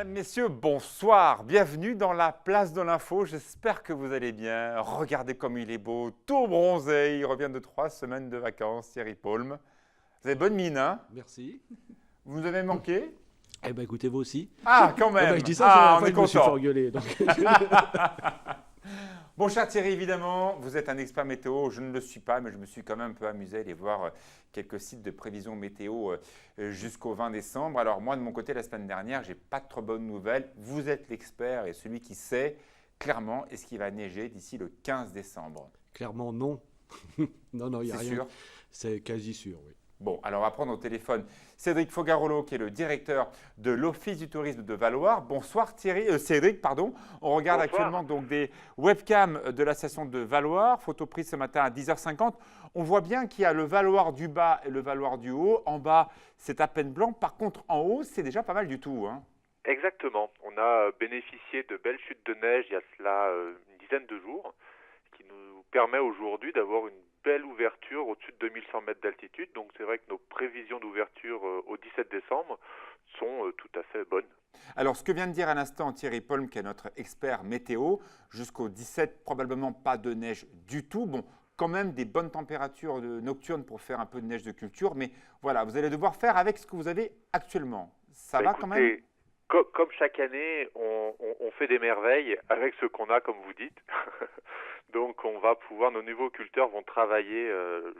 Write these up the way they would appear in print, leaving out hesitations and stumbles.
Mesdames, Messieurs, bonsoir. Bienvenue dans la place de l'info. J'espère que vous allez bien. Regardez comme il est beau, tout bronzé. Il revient de 3 semaines de vacances, Thierry Paulme. Vous avez bonne mine, hein? Merci. Vous nous avez manqué? Eh ben écoutez, vous aussi. Ah, quand même. Je dis ça, on est je me suis fait content. engueuler. Donc... Bon, cher Thierry, évidemment, vous êtes un expert météo. Je ne le suis pas, mais je me suis quand même un peu amusé à aller voir quelques sites de prévision météo jusqu'au 20 décembre. Alors moi, de mon côté, la semaine dernière, j'ai pas de trop bonnes nouvelles. Vous êtes l'expert et celui qui sait clairement est-ce qu'il va neiger d'ici le 15 décembre. Clairement, non. non, il n'y a C'est rien. sûr. C'est quasi sûr, oui. Bon, alors on va prendre au téléphone Cédric Fogarolo, qui est le directeur de l'Office du tourisme de Valloire. Bonsoir Cédric, pardon. On regarde actuellement donc des webcams de la station de Valloire, photo prise ce matin à 10h50. On voit bien qu'il y a le Valloire du bas et le Valloire du haut. En bas, c'est à peine blanc. Par contre, en haut, c'est déjà pas mal du tout, hein. Exactement. On a bénéficié de belles chutes de neige il y a cela une dizaine de jours, ce qui nous permet aujourd'hui d'avoir une belle ouverture au-dessus de 2100 mètres d'altitude. Donc c'est vrai que nos prévisions d'ouverture au 17 décembre sont tout à fait bonnes. Alors, ce que vient de dire à l'instant Thierry Paulme, qui est notre expert météo, jusqu'au 17, probablement pas de neige du tout. Bon, quand même des bonnes températures nocturnes pour faire un peu de neige de culture. Mais voilà, vous allez devoir faire avec ce que vous avez actuellement. Ça va quand même? Comme chaque année, on fait des merveilles avec ce qu'on a, comme vous dites. Donc on va pouvoir, nos nouveaux culteurs vont travailler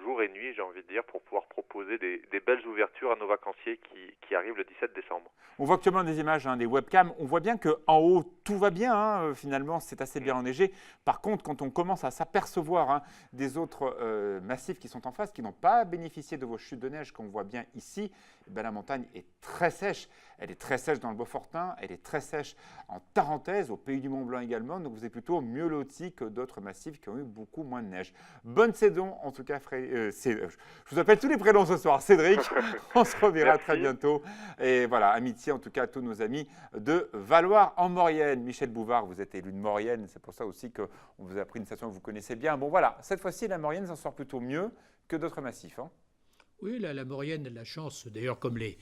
jour et nuit, j'ai envie de dire, pour pouvoir proposer des belles ouvertures à nos vacanciers qui arrivent le 17 décembre. On voit actuellement des images, des webcams. On voit bien qu'en haut, tout va bien. Finalement, c'est assez bien enneigé. Par contre, quand on commence à s'apercevoir des autres massifs qui sont en face, qui n'ont pas bénéficié de vos chutes de neige, qu'on voit bien ici, la montagne est très sèche. Elle est très sèche dans le Beaufortain, elle est très sèche en Tarentaise, au Pays du Mont-Blanc également. Donc vous êtes plutôt mieux loti que d'autres massifs qui ont eu beaucoup moins de neige. Bonne saison, en tout cas. Je vous appelle tous les prénoms ce soir. Cédric, on se reverra très bientôt. Et voilà, amitié en tout cas à tous nos amis de Valloire en Maurienne. Michel Bouvard, vous êtes élu de Maurienne. C'est pour ça aussi qu'on vous a pris une station que vous connaissez bien. Bon voilà, cette fois-ci, la Maurienne s'en sort plutôt mieux que d'autres massifs, hein. Oui, la Maurienne a de la chance, d'ailleurs comme les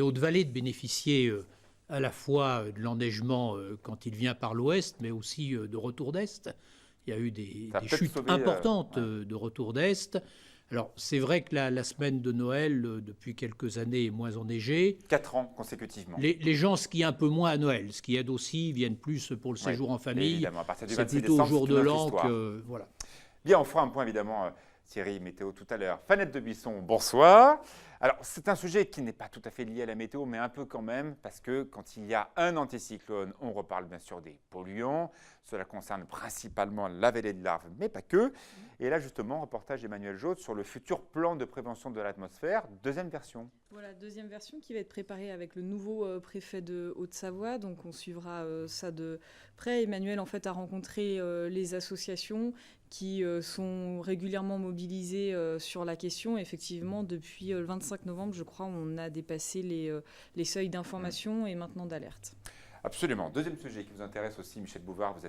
Hautes-Vallées, de bénéficier à la fois de l'enneigement quand il vient par l'ouest, mais aussi de retour d'est. Il y a eu des chutes importantes de retour d'est. Alors, c'est vrai que la semaine de Noël, depuis quelques années, est moins enneigée. 4 ans consécutivement. Les gens skient un peu moins à Noël. Ce qui aide aussi, viennent plus pour le séjour en famille. C'est plutôt au jour de l'an que... Voilà. Bien, on fera un point évidemment, Thierry, météo tout à l'heure. Fanette de Buisson, bonsoir. Alors, c'est un sujet qui n'est pas tout à fait lié à la météo, mais un peu quand même, parce que quand il y a un anticyclone, on reparle bien sûr des polluants. Cela concerne principalement la vallée de l'Arve, mais pas que. Et là, justement, reportage Emmanuel Jaude sur le futur plan de prévention de l'atmosphère, deuxième version. Voilà, deuxième version qui va être préparée avec le nouveau préfet de Haute-Savoie. Donc, on suivra ça de près. Emmanuel, en fait, a rencontré les associations qui sont régulièrement mobilisées sur la question. Effectivement, depuis le 25 novembre, je crois, on a dépassé les seuils d'information et maintenant d'alerte. Absolument. Deuxième sujet qui vous intéresse aussi, Michel Bouvard, vous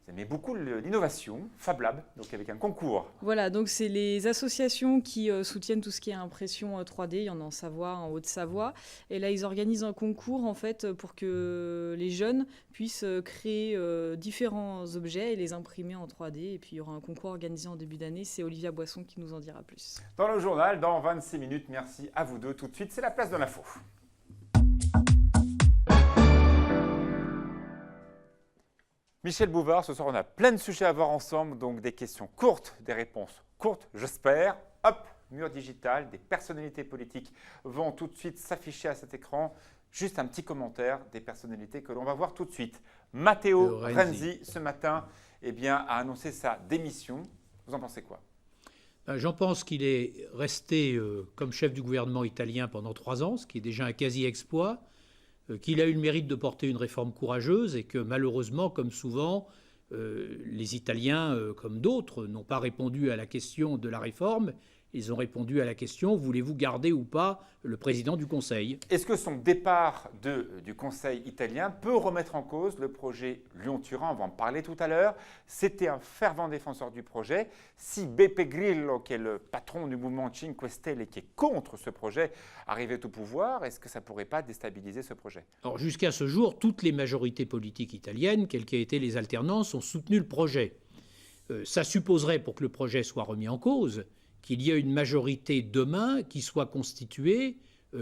aimez beaucoup l'innovation, Fab Lab, donc avec un concours. Voilà, donc c'est les associations qui soutiennent tout ce qui est impression 3D. Il y en a en Savoie, en Haute-Savoie. Et là, ils organisent un concours en fait pour que les jeunes puissent créer différents objets et les imprimer en 3D. Et puis il y aura un concours organisé en début d'année. C'est Olivia Boisson qui nous en dira plus. Dans le journal, dans 26 minutes. Merci à vous deux. Tout de suite, c'est la place de l'info. Michel Bouvard, ce soir on a plein de sujets à voir ensemble, donc des questions courtes, des réponses courtes, j'espère. Hop, mur digital, des personnalités politiques vont tout de suite s'afficher à cet écran. Juste un petit commentaire des personnalités que l'on va voir tout de suite. Matteo Renzi, ce matin, a annoncé sa démission. Vous en pensez quoi ? J'en pense qu'il est resté comme chef du gouvernement italien pendant 3 ans, ce qui est déjà un quasi-exploit. Qu'il a eu le mérite de porter une réforme courageuse et que malheureusement, comme souvent, les Italiens, comme d'autres, n'ont pas répondu à la question de la réforme ils ont répondu à la question « Voulez-vous garder ou pas le président du Conseil ?» Est-ce que son départ du Conseil italien peut remettre en cause le projet Lyon-Turin? On va en parler tout à l'heure. C'était un fervent défenseur du projet. Si Beppe Grillo, qui est le patron du mouvement Cinque Stelle et qui est contre ce projet, arrivait au pouvoir, est-ce que ça ne pourrait pas déstabiliser ce projet? Alors jusqu'à ce jour, toutes les majorités politiques italiennes, quelles qu'aient été les alternances, ont soutenu le projet. Ça supposerait, pour que le projet soit remis en cause, qu'il y ait une majorité demain qui soit constituée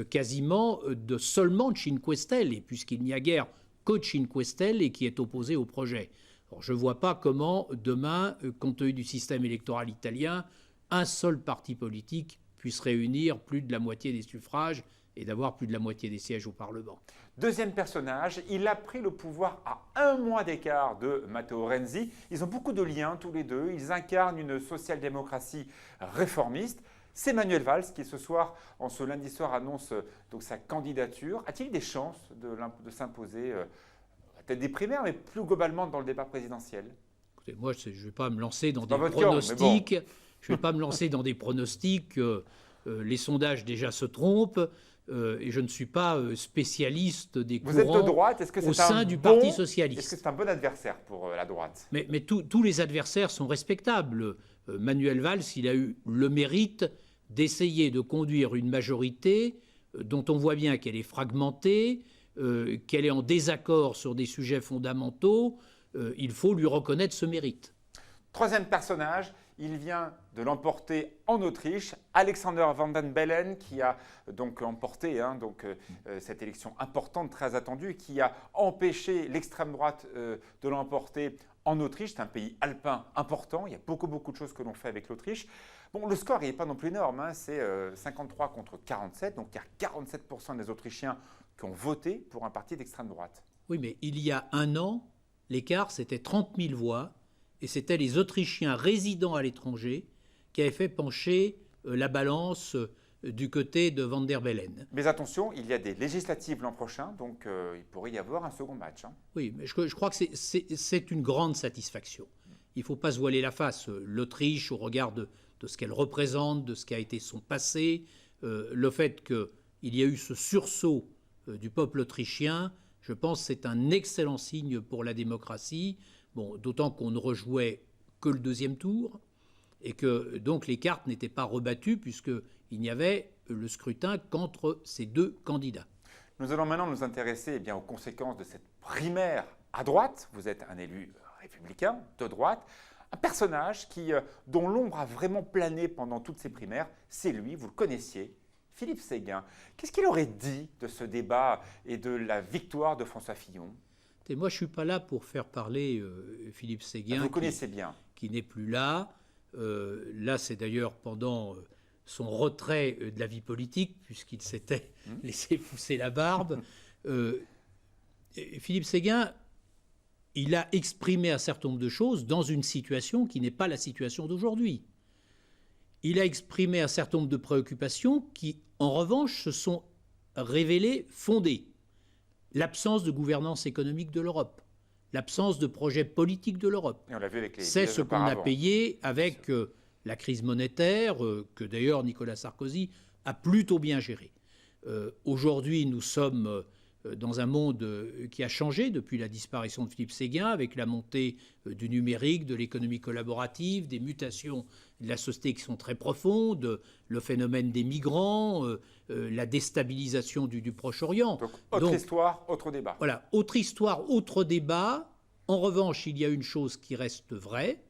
quasiment de seulement Cinque Stelle, puisqu'il n'y a guère que Cinque Stelle et qui est opposé au projet. Alors, je ne vois pas comment demain, compte tenu du système électoral italien, un seul parti politique puisse réunir plus de la moitié des suffrages et d'avoir plus de la moitié des sièges au Parlement. Deuxième personnage, il a pris le pouvoir à 1 mois d'écart de Matteo Renzi. Ils ont beaucoup de liens tous les deux. Ils incarnent une social-démocratie réformiste. C'est Manuel Valls qui, ce soir, en ce lundi soir, annonce donc sa candidature. A-t-il des chances de s'imposer, peut-être des primaires, mais plus globalement dans le débat présidentiel? Écoutez, moi, je ne vais pas me lancer dans des votre pronostics. camp, mais bon. Je ne vais pas me lancer dans des pronostics. Les sondages déjà se trompent. Et je ne suis pas spécialiste des Vous êtes de courants droite, est-ce que c'est au sein un du bon, Parti est-ce socialiste. que c'est un bon adversaire pour la droite? Mais tous les adversaires sont respectables. Manuel Valls, il a eu le mérite d'essayer de conduire une majorité dont on voit bien qu'elle est fragmentée, qu'elle est en désaccord sur des sujets fondamentaux. Il faut lui reconnaître ce mérite. Troisième personnage, il vient de l'emporter en Autriche, Alexander Van den Bellen, qui a donc emporté cette élection importante, très attendue, qui a empêché l'extrême droite de l'emporter en Autriche. C'est un pays alpin important, il y a beaucoup de choses que l'on fait avec l'Autriche. Bon, le score n'est pas non plus énorme, hein. C'est 53 contre 47, donc il y a 47% des Autrichiens qui ont voté pour un parti d'extrême droite. Oui, mais il y a un an, l'écart, c'était 30 000 voix. Et c'était les Autrichiens résidant à l'étranger qui avaient fait pencher la balance du côté de Van der Bellen. Mais attention, il y a des législatives l'an prochain, donc il pourrait y avoir un second match. Hein. Oui, mais je crois que c'est une grande satisfaction. Il ne faut pas se voiler la face. L'Autriche, au regard de ce qu'elle représente, de ce qu'a été son passé, le fait qu'il y a eu ce sursaut du peuple autrichien, je pense que c'est un excellent signe pour la démocratie. Bon, d'autant qu'on ne rejouait que le deuxième tour et que donc les cartes n'étaient pas rebattues puisqu'il n'y avait le scrutin qu'entre ces deux candidats. Nous allons maintenant nous intéresser aux conséquences de cette primaire à droite. Vous êtes un élu républicain de droite, un personnage dont l'ombre a vraiment plané pendant toutes ces primaires. C'est lui, vous le connaissiez, Philippe Séguin. Qu'est-ce qu'il aurait dit de ce débat et de la victoire de François Fillon ? Et moi, je ne suis pas là pour faire parler Philippe Séguin, vous connaissez bien. Qui n'est plus là. Là, c'est d'ailleurs pendant son retrait de la vie politique, puisqu'il s'était laissé pousser la barbe. Philippe Séguin, il a exprimé un certain nombre de choses dans une situation qui n'est pas la situation d'aujourd'hui. Il a exprimé un certain nombre de préoccupations qui, en revanche, se sont révélées fondées. L'absence de gouvernance économique de l'Europe, l'absence de projet politique de l'Europe. Et on l'a vu avec les c'est ce qu'on a payé avec la crise monétaire, que d'ailleurs Nicolas Sarkozy a plutôt bien gérée. Aujourd'hui, nous sommes dans un monde qui a changé depuis la disparition de Philippe Séguin, avec la montée du numérique, de l'économie collaborative, des mutations de la société qui sont très profondes, le phénomène des migrants, la déstabilisation du Proche-Orient. Donc, autre histoire, autre débat. Voilà, autre histoire, autre débat. En revanche, il y a une chose qui reste vraie,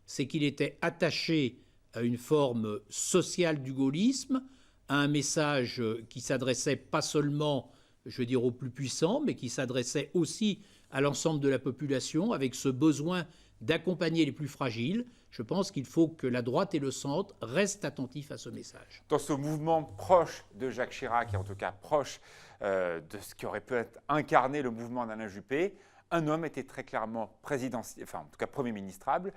c'est qu'il était attaché à une forme sociale du gaullisme, à un message qui s'adressait pas seulement, je veux dire, aux plus puissants, mais qui s'adressait aussi à l'ensemble de la population, avec ce besoin d'accompagner les plus fragiles. Je pense qu'il faut que la droite et le centre restent attentifs à ce message. Dans ce mouvement proche de Jacques Chirac, et en tout cas proche de ce qui aurait pu être incarné le mouvement d'Alain Juppé, un homme était très clairement présidentiel, enfin en tout cas Premier ministrable.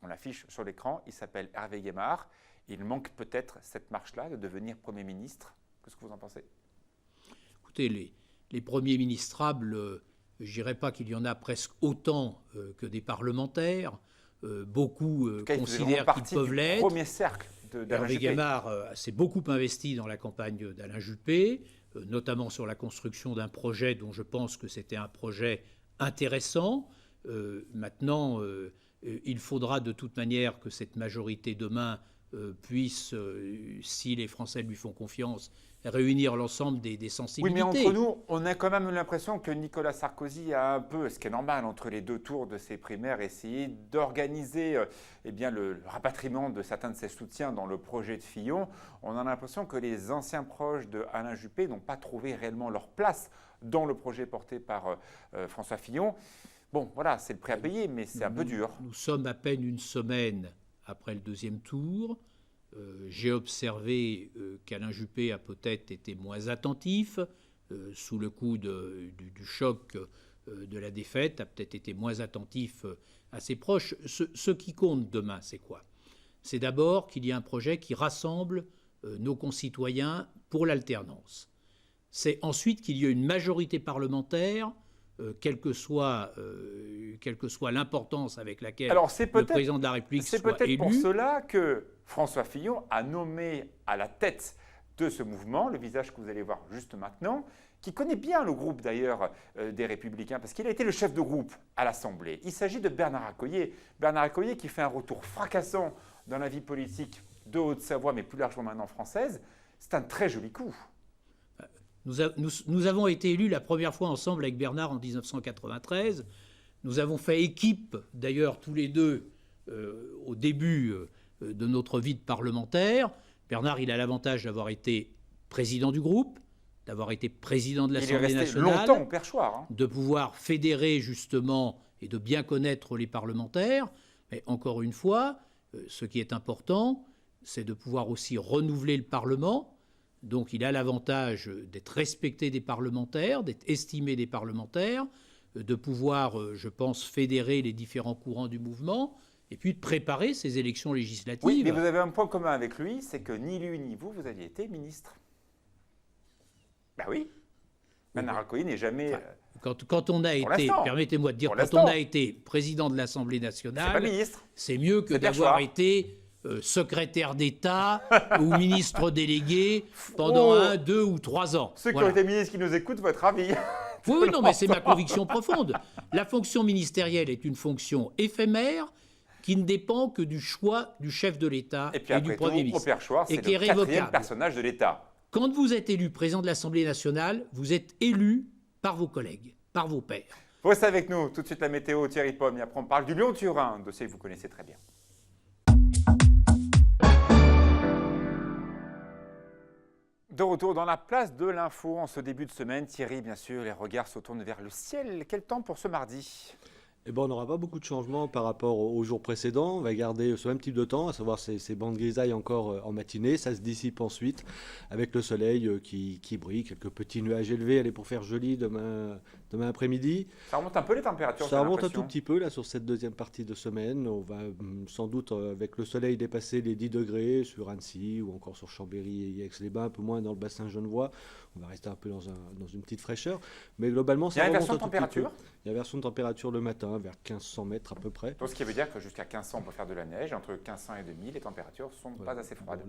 On l'affiche sur l'écran, il s'appelle Hervé Guémard. Il manque peut-être cette marche-là de devenir Premier ministre. Qu'est-ce que vous en pensez ? Écoutez, les premiers ministrables, je ne dirais pas qu'il y en a presque autant que des parlementaires. Beaucoup considèrent qu'ils peuvent l'être. Premier cercle d'Alain Hervé Juppé. Gaimard s'est beaucoup investi dans la campagne d'Alain Juppé, notamment sur la construction d'un projet dont je pense que c'était un projet intéressant. Maintenant, il faudra de toute manière que cette majorité demain puisse, si les Français lui font confiance, réunir l'ensemble des sensibilités. Oui, mais entre nous, on a quand même l'impression que Nicolas Sarkozy a un peu, ce qui est normal entre les deux tours de ses primaires, essayé d'organiser le rapatriement de certains de ses soutiens dans le projet de Fillon. On a l'impression que les anciens proches de Alain Juppé n'ont pas trouvé réellement leur place dans le projet porté par François Fillon. Bon, voilà, c'est le prix à payer, mais c'est un peu dur. Nous sommes à peine une semaine après le deuxième tour. J'ai observé qu'Alain Juppé a peut-être été moins attentif, sous le coup du choc de la défaite, a peut-être été moins attentif à ses proches. Ce qui compte demain, c'est quoi? C'est d'abord qu'il y ait un projet qui rassemble nos concitoyens pour l'alternance. C'est ensuite qu'il y ait une majorité parlementaire, quelle que soit l'importance avec laquelle le président de la République soit élu. C'est peut-être pour cela que François Fillon a nommé à la tête de ce mouvement, le visage que vous allez voir juste maintenant, qui connaît bien le groupe d'ailleurs des Républicains, parce qu'il a été le chef de groupe à l'Assemblée. Il s'agit de Bernard Accoyer. Bernard Accoyer qui fait un retour fracassant dans la vie politique de Haute-Savoie, mais plus largement maintenant française. C'est un très joli coup. Nous avons été élus la première fois ensemble avec Bernard en 1993. Nous avons fait équipe, d'ailleurs, tous les deux, au début de notre vie de parlementaire. Bernard, il a l'avantage d'avoir été président du groupe, d'avoir été président de l'Assemblée nationale. Il est resté longtemps au perchoir. Hein. De pouvoir fédérer, justement, et de bien connaître les parlementaires. Mais encore une fois, ce qui est important, c'est de pouvoir aussi renouveler le Parlement. Donc il a l'avantage d'être respecté des parlementaires, d'être estimé des parlementaires, de pouvoir, je pense, fédérer les différents courants du mouvement et puis de préparer ces élections législatives. Oui, mais vous avez un point commun avec lui, c'est que ni lui ni vous aviez été ministre. Ben oui. Bernard Accoyer n'est jamais... Quand on a été, permettez-moi de dire, quand on a été président de l'Assemblée nationale, c'est mieux que d'avoir été... secrétaire d'État ou ministre délégué pendant 1, 2 ou 3 ans. Ceux qui ont été ministres qui nous écoutent, votre avis? Oui, non, mais c'est ma conviction profonde. La fonction ministérielle est une fonction éphémère qui ne dépend que du choix du chef de l'État et du Premier ministre. Au perchoir, c'est le quatrième personnage de l'État. Quand vous êtes élu président de l'Assemblée nationale, vous êtes élu par vos collègues, par vos pairs. Vous restez avec nous. Tout de suite la météo, Thierry Pomme. Et après, on parle du Lyon-Turin, un dossier que vous connaissez très bien. De retour dans la place de l'info en ce début de semaine. Thierry, bien sûr, les regards se tournent vers le ciel. Quel temps pour ce mardi? Eh ben, on n'aura pas beaucoup de changements par rapport aux jours précédents. On va garder ce même type de temps, à savoir ces bandes grisailles encore en matinée. Ça se dissipe ensuite avec le soleil qui brille. Quelques petits nuages élevés. Allez, pour faire joli demain après-midi. Ça remonte un peu les températures? Ça remonte un tout petit peu là sur cette deuxième partie de semaine. On va sans doute avec le soleil dépasser les 10 degrés sur Annecy ou encore sur Chambéry et Aix-les-Bains, un peu moins dans le bassin genevois. On va rester un peu dans une petite fraîcheur. Mais globalement, ça remonte un tout petit peu. Il y a une version de température le matin, vers 1500 mètres à peu près. Donc, ce qui veut dire que jusqu'à 1500, on peut faire de la neige. Entre 1500 et 2000, les températures ne sont pas assez froides.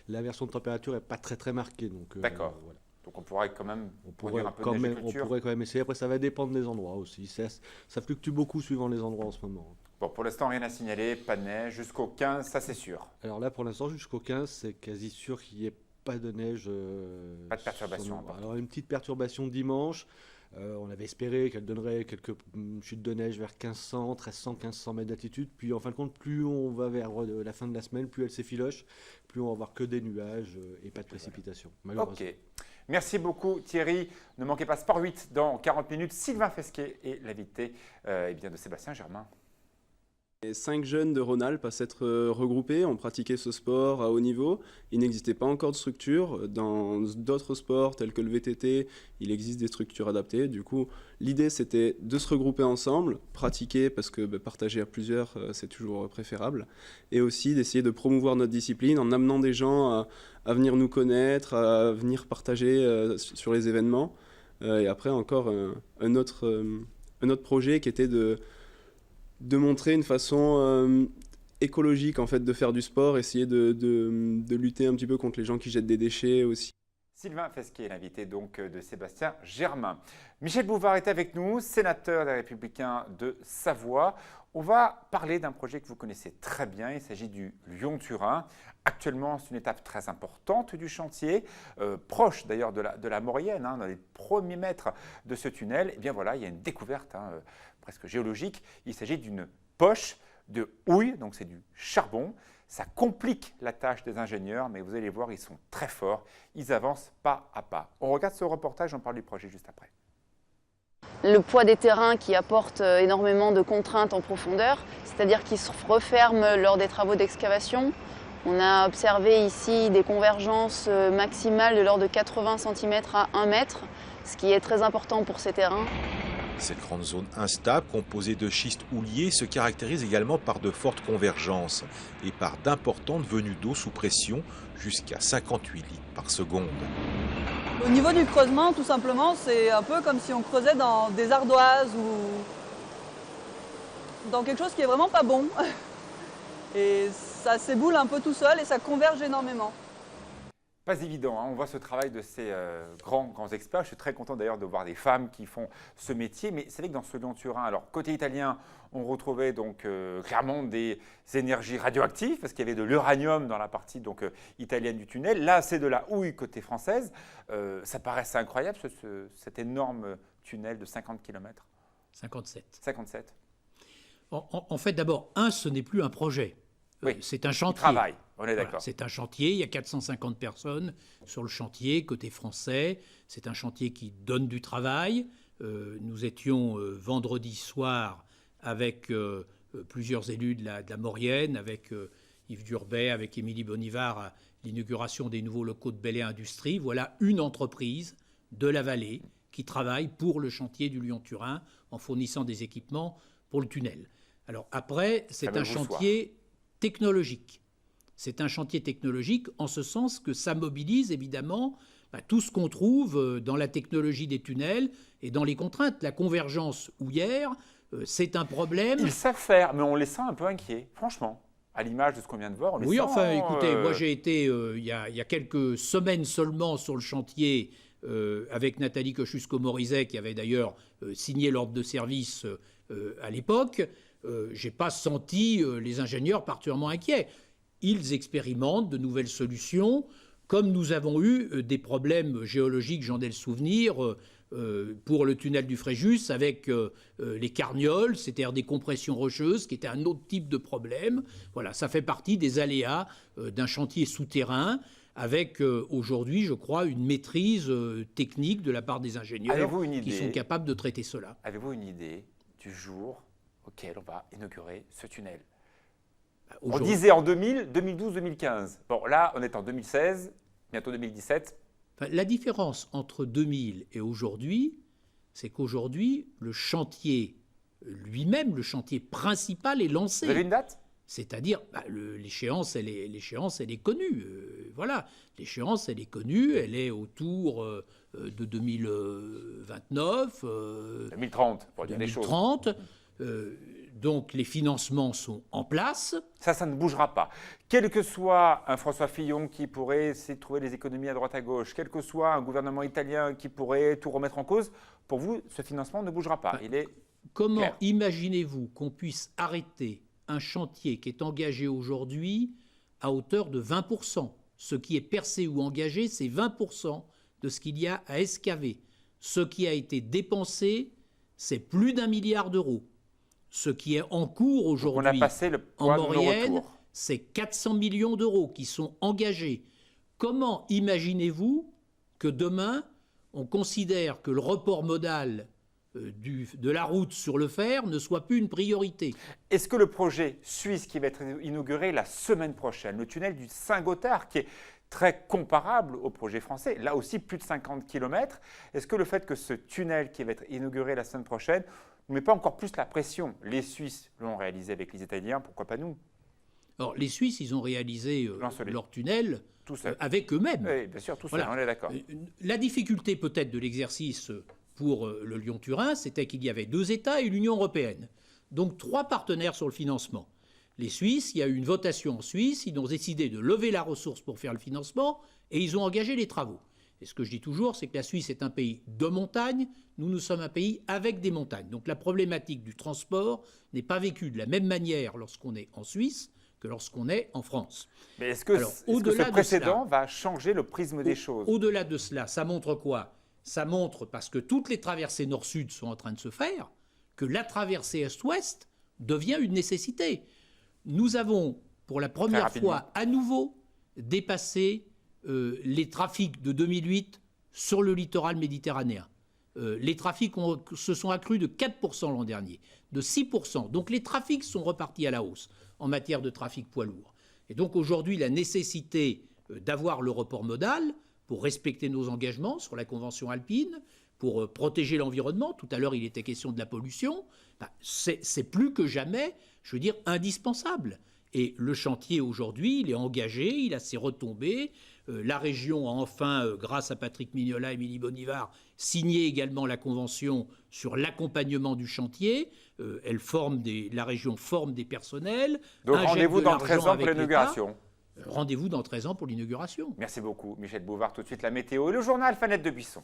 La version de température n'est pas très marquée. D'accord. Voilà. Donc on pourrait quand même produire un peu de neige. On pourrait quand même essayer. Après, ça va dépendre des endroits aussi. Ça fluctue beaucoup suivant les endroits en ce moment. Bon, pour l'instant, rien à signaler, pas de neige. Jusqu'au 15, ça c'est sûr. Alors là, pour l'instant, jusqu'au 15, c'est quasi sûr qu'il n'y ait pas de neige. Pas de perturbation. Alors une petite perturbation dimanche. On avait espéré qu'elle donnerait quelques chutes de neige vers 1500, 1300, 1500 mètres d'altitude. Puis en fin de compte, plus on va vers la fin de la semaine, plus elle s'effiloche, plus on va avoir que des nuages et pas de précipitations, malheureusement. Ok. Merci beaucoup Thierry. Ne manquez pas Sport 8 dans 40 minutes. Sylvain Fesquet est l'invité de Sébastien Germain. 5 jeunes de Rhône-Alpes à s'être regroupés, ont pratiqué ce sport à haut niveau. Il n'existait pas encore de structure. Dans d'autres sports tels que le VTT, il existe des structures adaptées. Du coup, l'idée c'était de se regrouper ensemble, pratiquer parce que partager à plusieurs c'est toujours préférable, et aussi d'essayer de promouvoir notre discipline en amenant des gens à venir nous connaître, à venir partager sur les événements. Et après encore un autre projet qui était de montrer une façon écologique en fait de faire du sport, essayer de lutter un petit peu contre les gens qui jettent des déchets aussi. Sylvain Fesquier, l'invité donc de Sébastien Germain. Michel Bouvard est avec nous, sénateur des Républicains de Savoie. On va parler d'un projet que vous connaissez très bien, il s'agit du Lyon-Turin. Actuellement, c'est une étape très importante du chantier, proche d'ailleurs de la Maurienne, dans les premiers mètres de ce tunnel. Et bien voilà, il y a une découverte presque géologique. Il s'agit d'une poche de houille, donc c'est du charbon. Ça complique la tâche des ingénieurs, mais vous allez voir, ils sont très forts. Ils avancent pas à pas. On regarde ce reportage, on parle du projet juste après. Le poids des terrains qui apporte énormément de contraintes en profondeur, c'est-à-dire qu'ils se referment lors des travaux d'excavation. On a observé ici des convergences maximales de l'ordre de 80 cm à 1 mètre, ce qui est très important pour ces terrains. Cette grande zone instable, composée de schistes houliers, se caractérise également par de fortes convergences et par d'importantes venues d'eau sous pression, jusqu'à 58 litres par seconde. Au niveau du creusement, tout simplement, c'est un peu comme si on creusait dans des ardoises ou dans quelque chose qui est vraiment pas bon. Et ça s'éboule un peu tout seul et ça converge énormément. Pas évident, on voit ce travail de ces grands experts. Je suis très content d'ailleurs de voir des femmes qui font ce métier. Mais c'est vrai que dans ce Lyon-Turin, alors côté italien, on retrouvait donc clairement des énergies radioactives parce qu'il y avait de l'uranium dans la partie donc italienne du tunnel. Là, c'est de la houille côté française. Ça paraissait incroyable cet énorme tunnel de 50 km. 57. 57. En fait, d'abord, ce n'est plus un projet. Oui, c'est un chantier. Travail, on est d'accord. Voilà, c'est un chantier, il y a 450 personnes sur le chantier, côté français. C'est un chantier qui donne du travail. Nous étions vendredi soir avec plusieurs élus de la Maurienne, avec Yves Durbet, avec Émilie Bonivard, à l'inauguration des nouveaux locaux de Bel Air Industrie. Voilà une entreprise de la vallée qui travaille pour le chantier du Lyon-Turin en fournissant des équipements pour le tunnel. Alors après, c'est un chantier technologique. C'est un chantier technologique en ce sens que ça mobilise évidemment tout ce qu'on trouve dans la technologie des tunnels et dans les contraintes. La convergence houillère, c'est un problème. Ils savent faire, mais on les sent un peu inquiets, franchement. À l'image de ce qu'on vient de voir, on les sent... Enfin, écoutez, moi j'ai été il y a quelques semaines seulement sur le chantier avec Nathalie Kosciusko-Morizet, qui avait d'ailleurs signé l'ordre de service à l'époque. Je n'ai pas senti les ingénieurs particulièrement inquiets. Ils expérimentent de nouvelles solutions, comme nous avons eu des problèmes géologiques, j'en ai le souvenir, pour le tunnel du Fréjus avec les carnioles, c'est-à-dire des compressions rocheuses, qui était un autre type de problème. Voilà, ça fait partie des aléas d'un chantier souterrain, avec aujourd'hui, je crois, une maîtrise technique de la part des ingénieurs qui sont capables de traiter cela. Avez-vous une idée du jour auquel on va inaugurer ce tunnel? On Aujourd'hui, disait en 2000, 2012, 2015. Bon, là, on est en 2016, bientôt 2017. la différence entre 2000 et aujourd'hui, c'est qu'aujourd'hui, le chantier lui-même, le chantier principal est lancé. Vous avez une date? C'est-à-dire, l'échéance, elle est connue. Voilà, l'échéance, elle est connue, elle est autour de 2029. 2030, pour dire les choses. 2030. Donc les financements sont en place. Ça ne bougera pas. Quel que soit un François Fillon qui pourrait essayer de trouver des économies à droite à gauche, quel que soit un gouvernement italien qui pourrait tout remettre en cause, pour vous, ce financement ne bougera pas. Il est Comment clair. Imaginez-vous qu'on puisse arrêter un chantier qui est engagé aujourd'hui à hauteur de 20%? Ce qui est percé ou engagé, c'est 20% de ce qu'il y a à excaver. Ce qui a été dépensé, c'est plus d'1 milliard d'euros. Ce qui est en cours aujourd'hui en Maurienne, c'est 400 millions d'euros qui sont engagés. Comment imaginez-vous que demain, on considère que le report modal de la route sur le fer ne soit plus une priorité? Est-ce que le projet suisse qui va être inauguré la semaine prochaine, le tunnel du Saint-Gothard, qui est très comparable au projet français, là aussi plus de 50 km, est-ce que le fait que ce tunnel qui va être inauguré la semaine prochaine ne met pas encore plus la pression? Les Suisses l'ont réalisé avec les Italiens, pourquoi pas nous? Alors, les Suisses, ils ont réalisé leur tunnel avec eux-mêmes. Oui, bien sûr, tout seul, on est d'accord. La difficulté peut-être de l'exercice pour le Lyon-Turin, c'était qu'il y avait 2 États et l'Union européenne. Donc 3 partenaires sur le financement. Les Suisses, il y a eu une votation en Suisse, ils ont décidé de lever la ressource pour faire le financement et ils ont engagé les travaux. Et ce que je dis toujours, c'est que la Suisse est un pays de montagne, nous sommes un pays avec des montagnes. Donc la problématique du transport n'est pas vécue de la même manière lorsqu'on est en Suisse que lorsqu'on est en France. Mais est-ce que ce précédent va changer le prisme des choses? Au-delà de cela, ça montre quoi? Ça montre, parce que toutes les traversées nord-sud sont en train de se faire, que la traversée est-ouest devient une nécessité. Nous avons, pour la première fois, à nouveau dépassé les trafics de 2008 sur le littoral méditerranéen. Les trafics se sont accrus de 4% l'an dernier, de 6%. Donc les trafics sont repartis à la hausse en matière de trafic poids lourd. Et donc aujourd'hui, la nécessité d'avoir le report modal pour respecter nos engagements sur la Convention alpine, pour protéger l'environnement, tout à l'heure il était question de la pollution, c'est plus que jamais, je veux dire, indispensable. Et le chantier aujourd'hui, il est engagé, il a ses retombées. La région a enfin, grâce à Patrick Mignola et Émilie Bonivard, signé également la convention sur l'accompagnement du chantier. La région forme des personnels. Donc rendez-vous dans 13 ans pour l'inauguration. Rendez-vous dans 13 ans pour l'inauguration. Merci beaucoup, Michel Bouvard. Tout de suite, la météo et le journal Fanette de Buisson.